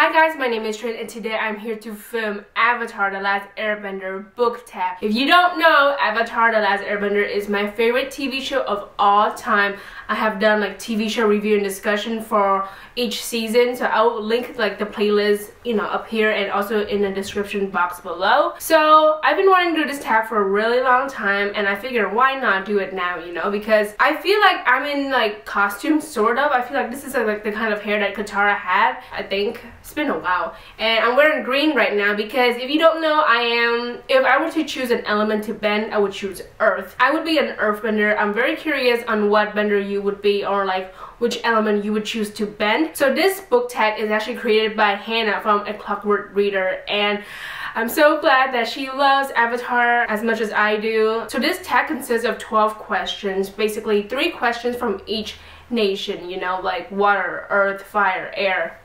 Hi guys, my name is Trinh and today I'm here to film Avatar: The Last Airbender book tag. If you don't know, Avatar: The Last Airbender is my favorite TV show of all time. I have done like TV show review and discussion for each season, so I'll link like the playlist, up here and also in the description box below. So I've been wanting to do this tag for a really long time and I figured why not do it now, because I feel like I'm in like costume sort of. I feel like this is like the kind of hair that Katara had, I think. It's been a while. And I'm wearing green right now because if you don't know, if I were to choose an element to bend, I would choose earth. I would be an earthbender. I'm very curious on what bender you would be or like which element you would choose to bend. So this book tag is actually created by Hannah from A Clockwork Reader, and I'm so glad that she loves Avatar as much as I do. So this tag consists of 12 questions, basically 3 questions from each nation, like water, earth, fire, air.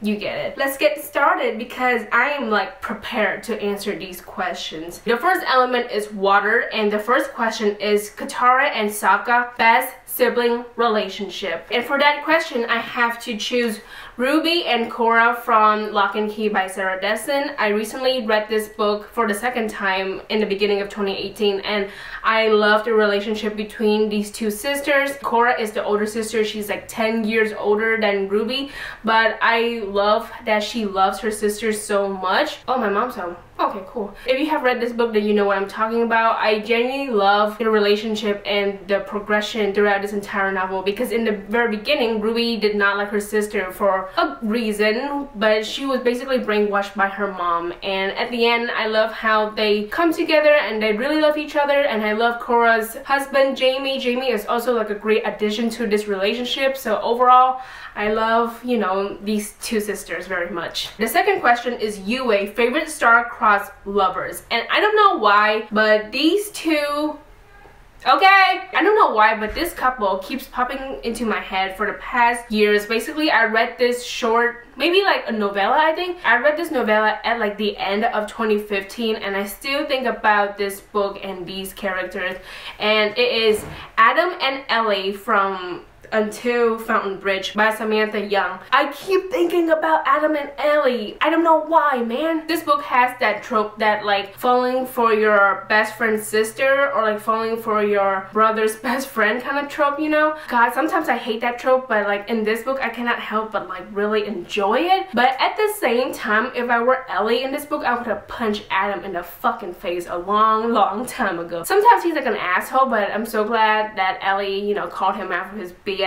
You get it. Let's get started because I am like prepared to answer these questions. The first element is water, and the first question is Katara and Sokka best sibling relationship. And for that question, I have to choose Ruby and Korra from Lock and Key by Sarah Dessen. I recently read this book for the second time in the beginning of 2018 and I love the relationship between these two sisters. Korra is the older sister. She's like 10 years older than Ruby, but I love that she loves her sister so much. Oh, my mom's home. Okay, cool. If you have read this book, then you know what I'm talking about. I genuinely love the relationship and the progression throughout this entire novel because in the very beginning, Ruby did not like her sister for a reason, but she was basically brainwashed by her mom. And at the end, I love how they come together and they really love each other, and I love Korra's husband, Jamie. Jamie is also like a great addition to this relationship. So overall, I love, these two sisters very much. The second question is Yue, favorite Starcrossed Lovers. And I don't know why, but these two... Okay, I don't know why, but this couple keeps popping into my head for the past years. Basically, I read this short, maybe like a novella, I think. I read this novella at like the end of 2015 and I still think about this book and these characters. And it is Adam and Ellie from Until Fountain Bridge by Samantha Young. I keep thinking about Adam and Ellie. I don't know why, man. This book has that trope that like falling for your best friend's sister or like falling for your brother's best friend kind of trope, God, sometimes I hate that trope, but like in this book I cannot help but like really enjoy it. But at the same time, if I were Ellie in this book, I would have punched Adam in the fucking face a long time ago. Sometimes he's like an asshole, but I'm so glad that Ellie, called him out for his BS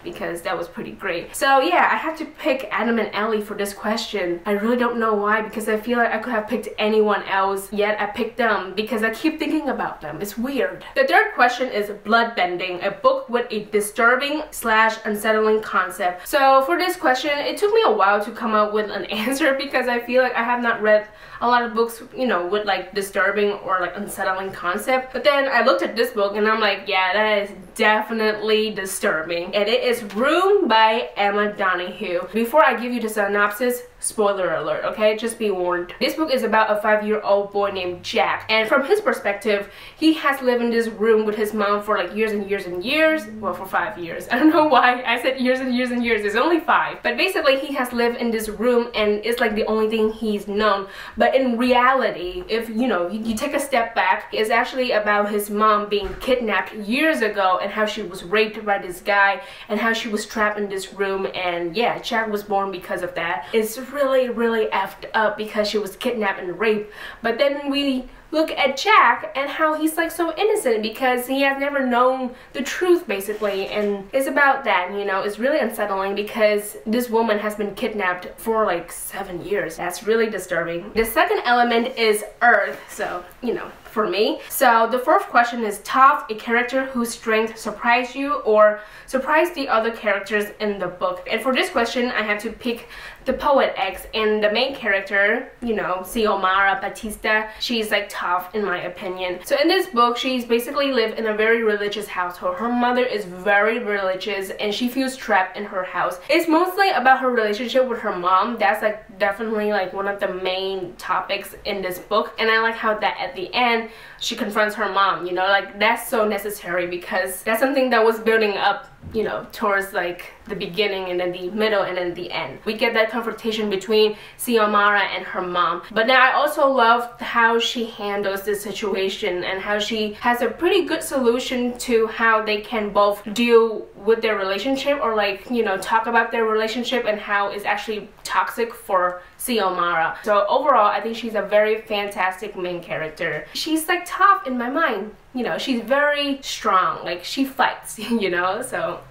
because that was pretty great. So yeah, I have to pick Adam and Ellie for this question. I really don't know why because I feel like I could have picked anyone else, yet I picked them because I keep thinking about them. It's weird. The third question is Bloodbending, a book with a disturbing / unsettling concept. So for this question, it took me a while to come up with an answer because I feel like I have not read a lot of books, with like disturbing or like unsettling concept. But then I looked at this book and I'm like, yeah, that is definitely disturbing. And it is Room by Emma Donoghue. Before I give you the synopsis, spoiler alert, okay? Just be warned. This book is about a 5-year-old boy named Jack. And from his perspective, he has lived in this room with his mom for like years and years and years. Well, for 5 years. I don't know why I said years and years and years. It's only 5. But basically, he has lived in this room and it's like the only thing he's known. But in reality, if you take a step back, it's actually about his mom being kidnapped years ago and how she was raped by this guy and how she was trapped in this room. And yeah, Jack was born because of that. It's really effed up because she was kidnapped and raped. But then we look at Jack and how he's like so innocent because he has never known the truth basically, and it's about that, it's really unsettling because this woman has been kidnapped for like 7 years. That's really disturbing. The second element is earth, so for me. So the fourth question is Toph, a character whose strength surprised you or surprised the other characters in the book. And for this question, I have to pick the Poet X, and the main character, Xiomara Batista, she's like Toph in my opinion. So in this book, she's basically lived in a very religious household. Her mother is very religious and she feels trapped in her house. It's mostly about her relationship with her mom. That's like definitely like one of the main topics in this book, and I like how that at the end she confronts her mom, like that's so necessary because that's something that was building up you know, towards like the beginning and then the middle and then the end. We get that confrontation between Xiomara and her mom. But then I also love how she handles this situation and how she has a pretty good solution to how they can both deal with their relationship, or like, you know, talk about their relationship and how it's actually toxic for Xiomara. So overall, I think she's a very fantastic main character. She's like Toph in my mind. You know, she's very strong, like she fights, you know, so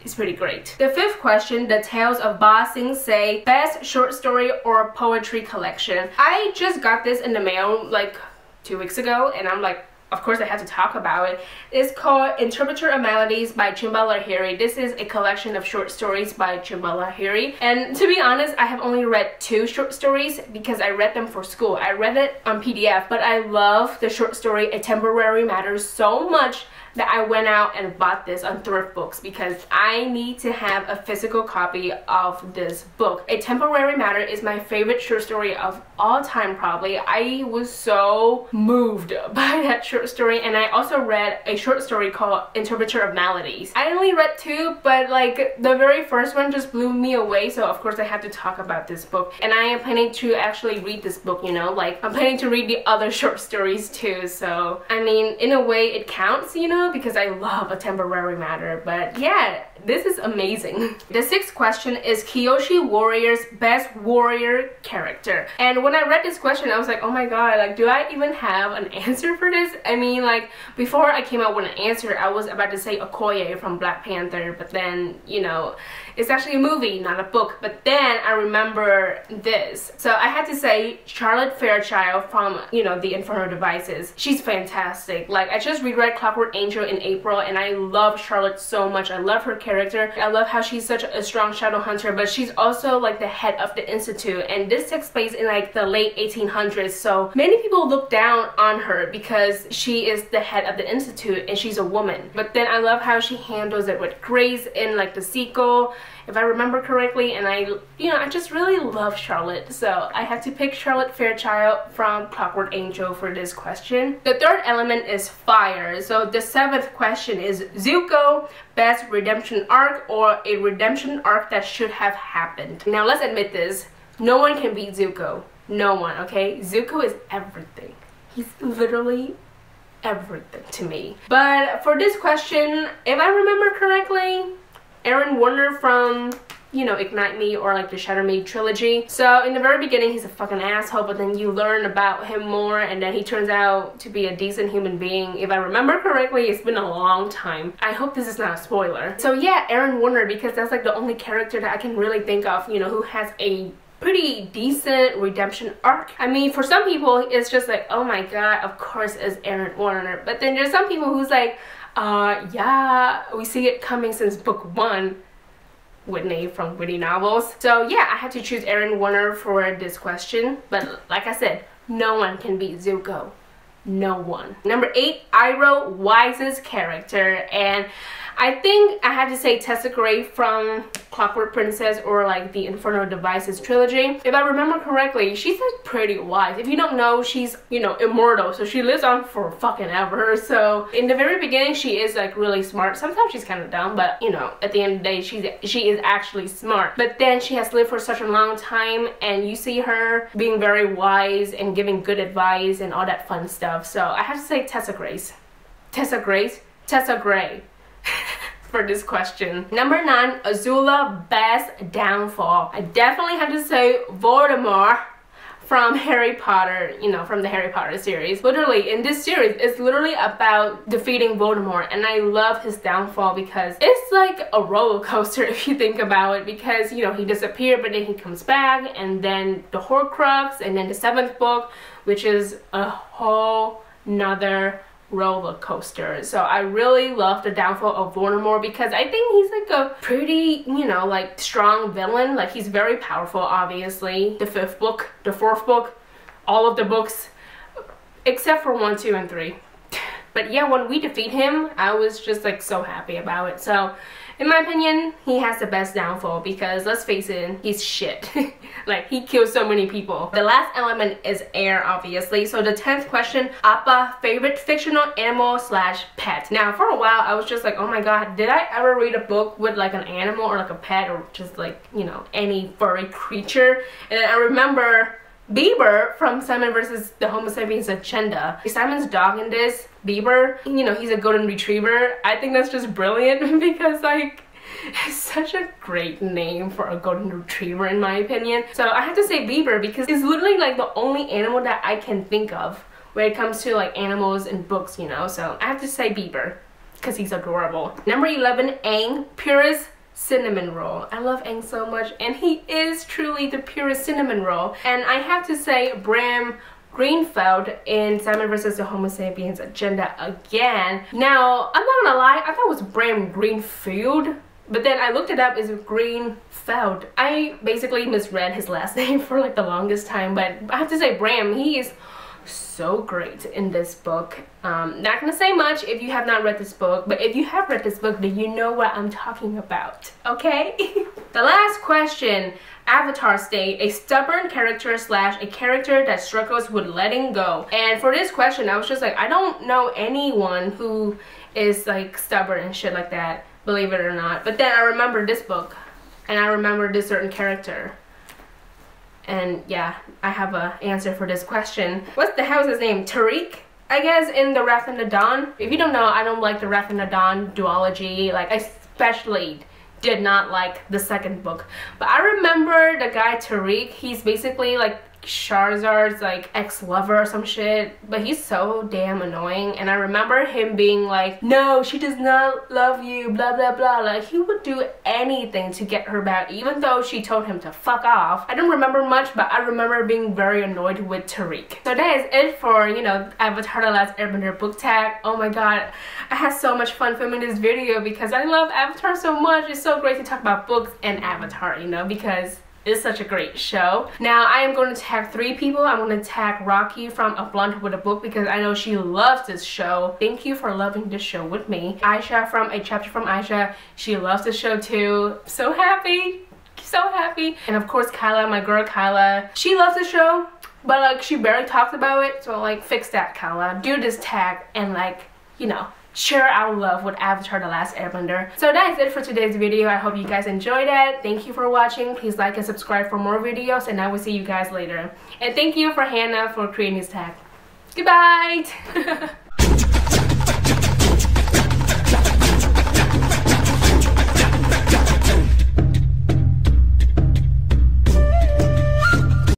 it's pretty great. The fifth question, The Tales of Ba Sing Se, best short story or poetry collection. I just got this in the mail like 2 weeks ago, and I'm like, of course I had to talk about it. It's called Interpreter of Melodies by Chimba Lahiri. This is a collection of short stories by Chimba Lahiri. And to be honest, I have only read 2 short stories because I read them for school. I read it on PDF, but I love the short story A Temporary Matter so much that I went out and bought this on thrift books because I need to have a physical copy of this book. A Temporary Matter is my favorite short story of all time probably. I was so moved by that short story, and I also read a short story called Interpreter of Melodies. I only read 2, but like the very first one just blew me away, so of course I have to talk about this book. And I am planning to actually read this book, you know, like I'm planning to read the other short stories too, so I mean in a way it counts, you know, because I love A Temporary Matter. But yeah, this is amazing. The 6th question is Kyoshi Warriors best warrior character. And when I read this question, I was like, oh my god, like do I even have an answer for this? I mean, like before I came up with an answer, I was about to say Okoye from Black Panther, but then, you know, it's actually a movie, not a book. But then I remember this. So I had to say Charlotte Fairchild from, you know, the Infernal Devices. She's fantastic. Like I just reread Clockwork Angel in April, and I love Charlotte so much. I love her character. I love how she's such a strong shadow hunter, but she's also like the head of the institute, and this takes place in like the late 1800s, so many people look down on her because she is the head of the institute and she's a woman. But then I love how she handles it with grace in like the sequel, if I remember correctly, and I just really love Charlotte, so I had to pick Charlotte Fairchild from Clockwork Angel for this question. The 3rd element is fire. So the 7th question is Zuko best redemption arc or a redemption arc that should have happened. Now let's admit this, no one can beat Zuko. No one, okay? Zuko is everything. He's literally everything to me. But for this question, if I remember correctly, Aaron Warner from, you know, Ignite Me or like the Shatter Me trilogy. So in the very beginning he's a fucking asshole, but then you learn about him more, and then he turns out to be a decent human being. If I remember correctly, it's been a long time. I hope this is not a spoiler. So yeah, Aaron Warner, because that's like the only character that I can really think of, you know, who has a pretty decent redemption arc. I mean, for some people it's just like, oh my god, of course it's Aaron Warner. But then there's some people who's like, yeah, we see it coming since book 1, Whitney from Witty Novels. So yeah, I had to choose Aaron Warner for this question, but like I said, no one can beat Zuko. No one. Number 8, Iroh, wisest character, and I think I had to say Tessa Gray from Clockwork Princess or like the Infernal Devices trilogy. If I remember correctly, she's like pretty wise. If you don't know, she's, you know, immortal, so she lives on for fucking ever. So in the very beginning she is like really smart. Sometimes she's kind of dumb, but you know, at the end of the day she is actually smart. But then she has lived for such a long time, and you see her being very wise and giving good advice and all that fun stuff. So I have to say Tessa Grace. Tessa Grace? Tessa Gray. For this question. Number 9, Azula best downfall. I definitely have to say Voldemort from Harry Potter, you know, from the Harry Potter series. Literally, in this series, it's literally about defeating Voldemort, and I love his downfall because it's like a roller coaster if you think about it, because, you know, he disappeared, but then he comes back, and then the Horcrux, and then the 7th book, which is a whole nother roller coaster. So I really love the downfall of Voldemort because I think he's like a pretty, you know, like strong villain. Like he's very powerful, obviously. The 5th book, the 4th book, all of the books except for 1, 2, and 3. But yeah, when we defeat him, I was just like so happy about it. So In my opinion, he has the best downfall because let's face it, he's shit. Like, he kills so many people. The last element is air, obviously. So the 10th question, Appa, favorite fictional animal / pet. Now, for a while, I was just like, oh my god, did I ever read a book with like an animal or like a pet or just like, you know, any furry creature? And I remember Bieber from Simon versus the Homo sapiens agenda. Simon's dog in this, Bieber, you know, he's a golden retriever. I think that's just brilliant because like, it's such a great name for a golden retriever in my opinion. So I have to say Bieber because it's literally like the only animal that I can think of when it comes to like animals and books, you know. So I have to say Bieber because he's adorable. Number 11, Aang, Purest cinnamon roll. I love Aang so much and he is truly the purest cinnamon roll. And I have to say Bram Greenfeld in Simon versus the Homo sapiens agenda again. Now, I'm not gonna lie, I thought it was Bram Greenfield, but then I looked it up, it's Greenfeld. I basically misread his last name for like the longest time, but I have to say Bram, he is so great in this book. Not gonna say much if you have not read this book, but if you have read this book, then you know what I'm talking about, okay? The last question, Avatar state, a stubborn character / a character that struggles with letting go. And for this question, I was just like, I don't know anyone who is like stubborn and shit like that, believe it or not. But then I remember this book, and I remember this certain character. And yeah, I have an answer for this question. What the hell is his name? Tariq? I guess in The Wrath and the Dawn. If you don't know, I don't like The Wrath and the Dawn duology. Like, I especially did not like the second book. But I remember the guy Tariq, he's basically like Charizard's like ex-lover or some shit, but he's so damn annoying. And I remember him being like, no, she does not love you, blah blah blah. Like, he would do anything to get her back even though she told him to fuck off. I don't remember much, but I remember being very annoyed with Tariq. So that is it for, you know, Avatar The Last Airbender book tag. Oh my god, I had so much fun filming this video because I love Avatar so much. It's so great to talk about books and Avatar, you know, because it's such a great show. Now I am going to tag 3 people. I'm going to tag Rocky from A Blunt with a Book because I know she loves this show. Thank you for loving this show with me. Aisha from A Chapter from Aisha. She loves this show too. So happy. So happy. And of course Kyla, my girl Kyla. She loves the show, but like she barely talks about it. So like fix that, Kyla. Do this tag and like, you know, share our love with Avatar The Last Airbender. So that is it for today's video. I hope you guys enjoyed it. Thank you for watching. Please like and subscribe for more videos, and I will see you guys later. And thank you for Hannah for creating this tag. Goodbye!